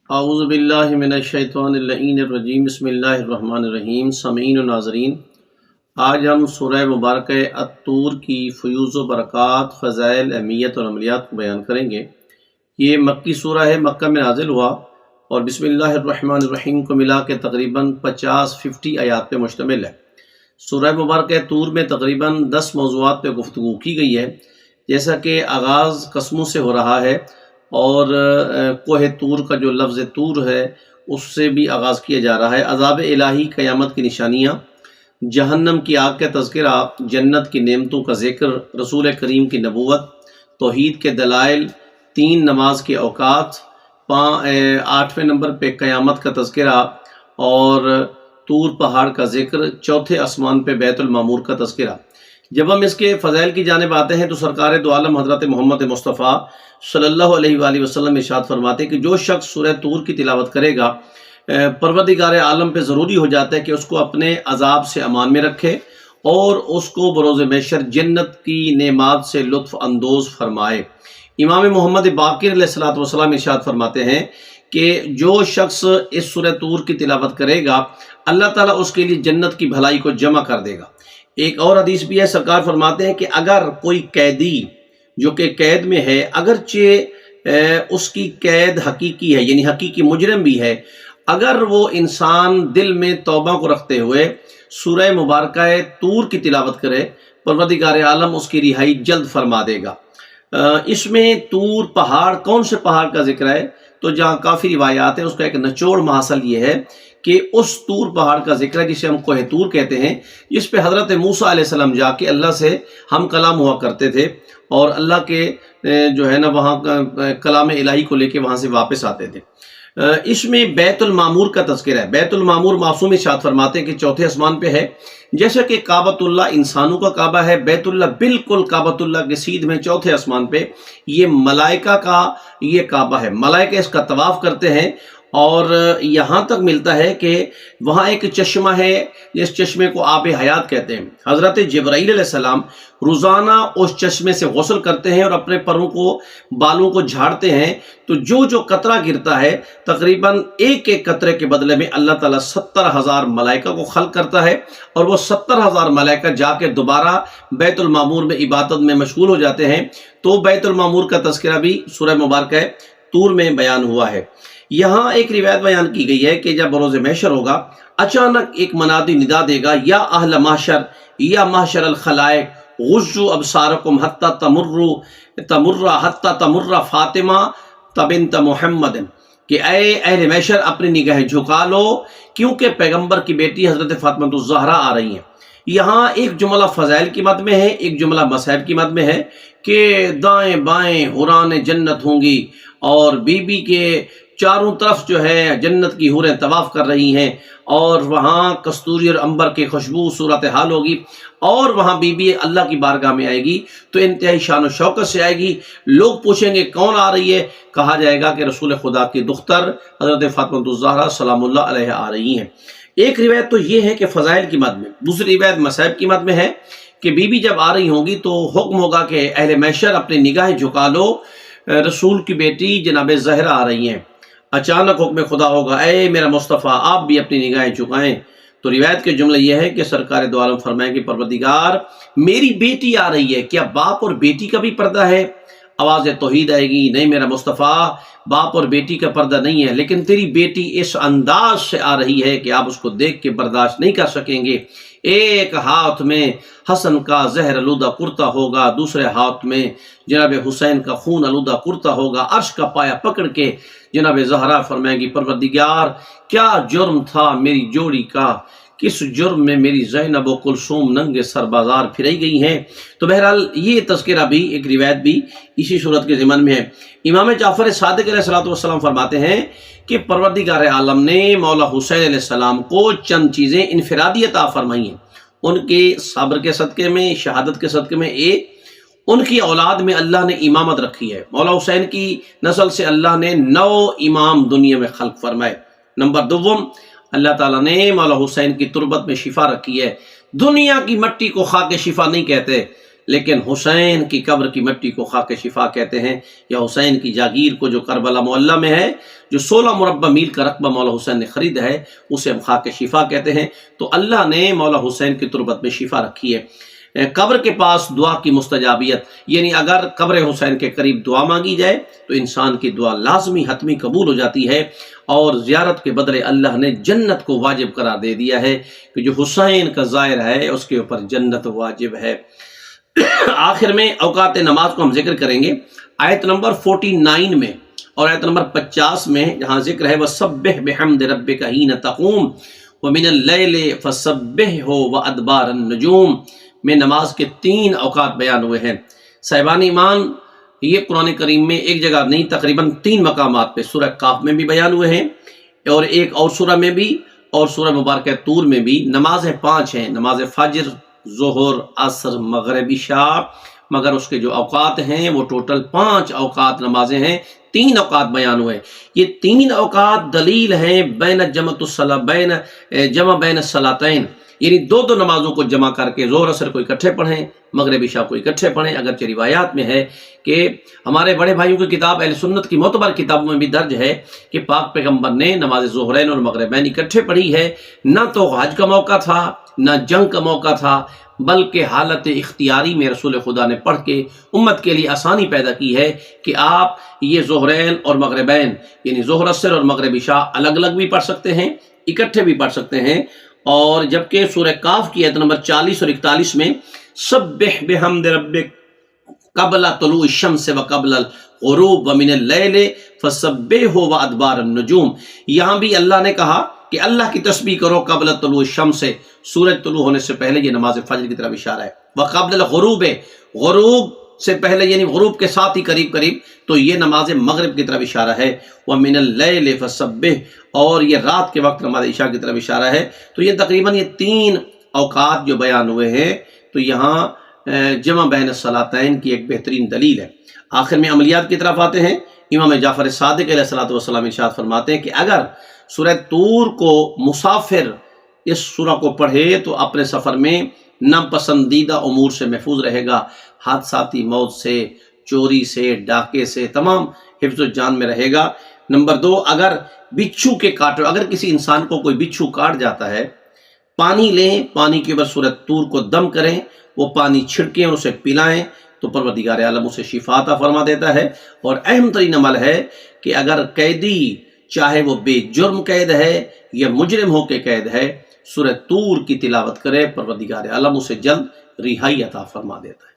اعوذ باللہ من الشیطان اللعین الرجیم بسم اللہ الرحمن الرحیم۔ سامعین و ناظرین، آج ہم سورہ مبارکہ الطور کی فیوز و برکات، فضائل، اہمیت اور عملیات کو بیان کریں گے۔ یہ مکی سورہ ہے، مکہ میں نازل ہوا اور بسم اللہ الرحمن الرحیم کو ملا کے تقریباً 50 آیات پہ مشتمل ہے۔ سورہ مبارکہ طور میں تقریباً 10 موضوعات پہ گفتگو کی گئی ہے، جیسا کہ آغاز قسموں سے ہو رہا ہے اور کوہ طور کا جو لفظ طور ہے اس سے بھی آغاز کیا جا رہا ہے۔ عذاب الہی، قیامت کی نشانیاں، جہنم کی آگ کا تذکرہ، جنت کی نعمتوں کا ذکر، رسول کریم کی نبوت، توحید کے دلائل، 3 نماز کے اوقات، 8ویں نمبر پہ قیامت کا تذکرہ اور طور پہاڑ کا ذکر، چوتھے آسمان پہ بیت المعمور کا تذکرہ۔ جب ہم اس کے فضائل کی جانب آتے ہیں تو سرکار دو عالم حضرت محمد مصطفیٰ صلی اللہ علیہ وآلہ وسلم ارشاد فرماتے ہیں کہ جو شخص سورہ طور کی تلاوت کرے گا، پروردگار عالم پہ ضروری ہو جاتا ہے کہ اس کو اپنے عذاب سے امان میں رکھے اور اس کو بروز محشر جنت کی نعمات سے لطف اندوز فرمائے۔ امام محمد باقر علیہ السلام ارشاد فرماتے ہیں کہ جو شخص اس سورہ طور کی تلاوت کرے گا، اللہ تعالیٰ اس کے لیے جنت کی بھلائی کو جمع کر دے گا۔ ایک اور حدیث بھی ہے، سرکار فرماتے ہیں کہ اگر کوئی قیدی جو کہ قید میں ہے، اگرچہ اس کی قید حقیقی ہے، یعنی حقیقی مجرم بھی ہے، اگر وہ انسان دل میں توبہ کو رکھتے ہوئے سورہ مبارکہ طور کی تلاوت کرے، پروردگار عالم اس کی رہائی جلد فرما دے گا۔ اس میں طور پہاڑ، کون سے پہاڑ کا ذکر ہے؟ تو جہاں کافی روایات ہیں، اس کا ایک نچوڑ محاصل یہ ہے کہ اس طور پہاڑ کا ذکر ہے جسے ہم کوہ طور کہتے ہیں، جس پہ حضرت موسیٰ علیہ السلام جا کے اللہ سے ہم کلام ہوا کرتے تھے اور اللہ کے جو ہے نا وہاں کلام الہی کو لے کے وہاں سے واپس آتے تھے۔ اس میں بیت المعمور کا تذکرہ ہے۔ بیت المعمور معصوم ارشاد فرماتے ہیں کہ چوتھے آسمان پہ ہے، جیسا کہ کعبۃ اللہ انسانوں کا کعبہ ہے، بیت اللہ بالکل کعبۃ اللہ کے سیدھ میں چوتھے آسمان پہ یہ ملائکہ کا یہ کعبہ ہے۔ ملائکہ اس کا طواف کرتے ہیں اور یہاں تک ملتا ہے کہ وہاں ایک چشمہ ہے، جس چشمے کو آب حیات کہتے ہیں۔ حضرت جبرائیل علیہ السلام روزانہ اس چشمے سے غسل کرتے ہیں اور اپنے پروں کو، بالوں کو جھاڑتے ہیں، تو جو قطرہ گرتا ہے تقریباً ایک قطرے کے بدلے میں اللہ تعالیٰ 70,000 ملائکہ کو خلق کرتا ہے اور وہ 70,000 ملائکہ جا کے دوبارہ بیت المعمور میں عبادت میں مشغول ہو جاتے ہیں۔ تو بیت المعمور کا تذکرہ بھی سورہ مبارکہ طور میں بیان ہوا ہے۔ یہاں ایک روایت بیان کی گئی ہے کہ جب بروز محشر ہوگا، اچانک ایک منادی ندا دے گا، یا اہل محشر، یا محشر الخلائق، غضوا ابصارکم حتی تمر فاطمہ بنت محمد، کہ اے اہل محشر اپنی نگاہیں جھکا لو کیونکہ پیغمبر کی بیٹی حضرت فاطمہ الزہرا آ رہی ہیں۔ یہاں ایک جملہ فضائل کی مد میں ہے، ایک جملہ مصائب کی مد میں ہے کہ دائیں بائیں حوران جنت ہوں گی اور بی بی کے چاروں طرف جو ہے جنت کی حوریں طواف کر رہی ہیں اور وہاں کستوری اور عنبر کی خوشبو صورتحال ہوگی اور وہاں بی بی اللہ کی بارگاہ میں آئے گی تو انتہائی شان و شوکت سے آئے گی۔ لوگ پوچھیں گے کون آ رہی ہے؟ کہا جائے گا کہ رسول خدا کی دختر حضرت فاطمہ الزہرا سلام اللہ علیہ آ رہی ہیں۔ ایک روایت تو یہ ہے کہ فضائل کی مد میں، دوسری روایت مصائب کی مد میں ہے کہ بی بی جب آ رہی ہوں گی تو حکم ہوگا کہ اہل محشر اپنی نگاہیں جھکا لو، رسول کی بیٹی جناب زہرا آ رہی ہیں۔ اچانک حکم خدا ہوگا، اے میرا مصطفیٰ آپ بھی اپنی نگاہیں جھکائیں۔ تو روایت کے جملہ یہ ہے کہ سرکار دو عالم فرمائیں کہ پروردگار میری بیٹی آ رہی ہے، کیا باپ اور بیٹی کا بھی پردہ ہے؟ آواز توحید آئے گی، نہیں میرا مصطفیٰ، باپ اور بیٹی کا پردہ نہیں ہے، لیکن تیری بیٹی اس انداز سے آ رہی ہے کہ آپ اس کو دیکھ کے برداشت نہیں کر سکیں گے۔ ایک ہاتھ میں حسن کا زہر آلودہ کرتا ہوگا، دوسرے ہاتھ میں جناب حسین کا خون آلودہ کرتا ہوگا، عرش کا پایا پکڑ کے جناب زہرا فرمائے گی پروردگار کیا جرم تھا میری جوڑی کا، کس جرم میں میری زینب و کلثوم ننگے سر بازار پھرائی گئی ہیں۔ تو بہرحال یہ تذکرہ بھی، ایک روایت بھی اسی صورت کے ضمن میں ہے۔ امام جعفر صادق علیہ السلام فرماتے ہیں کہ پروردگار عالم نے مولا حسین علیہ السلام کو چند چیزیں انفرادی عطا فرمائی ہیں، ان کے صبر کے صدقے میں، شہادت کے صدقے میں۔ ایک، ان کی اولاد میں اللہ نے امامت رکھی ہے، مولا حسین کی نسل سے اللہ نے 9 امام دنیا میں خلق فرمائے۔ نمبر دوم، اللہ تعالیٰ نے مولا حسین کی تربت میں شفا رکھی ہے۔ دنیا کی مٹی کو خاک شفا نہیں کہتے، لیکن حسین کی قبر کی مٹی کو خاک شفا کہتے ہیں، یا حسین کی جاگیر کو جو کربلا معلیٰ میں ہے، جو 16 مربع میل کا رقبہ مولا حسین نے خریدا ہے، اسے ہم خاک شفا کہتے ہیں۔ تو اللہ نے مولا حسین کی تربت میں شفا رکھی ہے۔ قبر کے پاس دعا کی مستجابیت، یعنی اگر قبر حسین کے قریب دعا مانگی جائے تو انسان کی دعا لازمی حتمی قبول ہو جاتی ہے، اور زیارت کے بدلے اللہ نے جنت کو واجب قرار دے دیا ہے کہ جو حسین کا زائر ہے اس کے اوپر جنت واجب ہے۔ آخر میں اوقات نماز کو ہم ذکر کریں گے، آیت نمبر 49 میں اور آیت نمبر 50 میں جہاں ذکر ہے وَسَبِّحْ بِحَمْدِ رَبِّكَ حِينَ تَقُومُ وَمِنَ اللَّيْلِ فَسَبِّحْهُ وَأَدْبَارَ النُّجُومِ میں نماز کے 3 اوقات بیان ہوئے ہیں۔ صاحبان ایمان، یہ قرآن کریم میں ایک جگہ نہیں، تقریباً 3 مقامات پہ سورہ کاف میں بھی بیان ہوئے ہیں، اور ایک اور سورہ میں بھی، اور سورہ مبارکہ طور میں بھی۔ نمازیں 5 ہیں، نماز فجر، ظہر، عصر، مغرب، عشاء، مگر اس کے جو اوقات ہیں وہ ٹوٹل 5 اوقات نمازیں ہیں۔ 3 اوقات بیان ہوئے، یہ 3 اوقات دلیل ہیں جمع بین الصلاتین، یعنی 2 نمازوں کو جمع کر کے ظہر عصر کو اکٹھے پڑھیں، مغرب عشاء کو اکٹھے پڑھیں۔ اگرچہ روایات میں ہے کہ ہمارے بڑے بھائیوں کی کتاب اہل سنت کی معتبر کتابوں میں بھی درج ہے کہ پاک پیغمبر نے نماز ظہرین اور مغربین اکٹھے پڑھی ہے۔ نہ تو حج کا موقع تھا، نہ جنگ کا موقع تھا، بلکہ حالت اختیاری میں رسول خدا نے پڑھ کے امت کے لیے آسانی پیدا کی ہے کہ آپ یہ ظہرین اور مغربین، یعنی ظہر عصر اور مغرب عشاء الگ الگ بھی پڑھ سکتے ہیں، اکٹھے بھی پڑھ سکتے ہیں۔ اور جبکہ سورہ کاف کی آیت نمبر 40 اور 41 میں سبح بحمد ربک قبل طلوع الشمس وقبل الغروب ومن اللیل فسبحہ وادبار النجوم، یہاں بھی اللہ نے کہا کہ اللہ کی تسبیح کرو قبل طلوع الشمس، سورج طلوع ہونے سے پہلے، یہ نماز فجر کی طرف اشارہ ہے۔ وقبل الغروب، غروب سے پہلے یعنی غروب کے ساتھ ہی قریب قریب، تو یہ نماز مغرب کی طرف اشارہ ہے۔ وَمِنَ اللَّيْلِ فَسَبِّحْ، اور یہ رات کے وقت نماز عشاء کی طرف اشارہ ہے۔ تو یہ تقریباً یہ 3 اوقات جو بیان ہوئے ہیں، تو یہاں جمع بین الصلاتین کی ایک بہترین دلیل ہے۔ آخر میں عملیات کی طرف آتے ہیں۔ امام جعفر صادق علیہ السلام ارشاد فرماتے ہیں کہ اگر سورہ طور کو مسافر اس سورہ کو پڑھے تو اپنے سفر میں ناپسندیدہ امور سے محفوظ رہے گا، حادثاتی موت سے، چوری سے، ڈاکے سے، تمام حفظ و جان میں رہے گا۔ نمبر 2، اگر بچھو کے کاٹو، اگر کسی انسان کو کوئی بچھو کاٹ جاتا ہے، پانی لیں، پانی کے اوپر سورہ طور کو دم کریں، وہ پانی چھڑکیں اور اسے پلائیں، تو پروردگار عالم اسے شفا عطا فرما دیتا ہے۔ اور اہم ترین عمل ہے کہ اگر قیدی، چاہے وہ بے جرم قید ہے یا مجرم ہو کے قید ہے، سورہ طور کی تلاوت کرے، پروردگار عالم اسے جلد رہائی عطا فرما دیتا ہے۔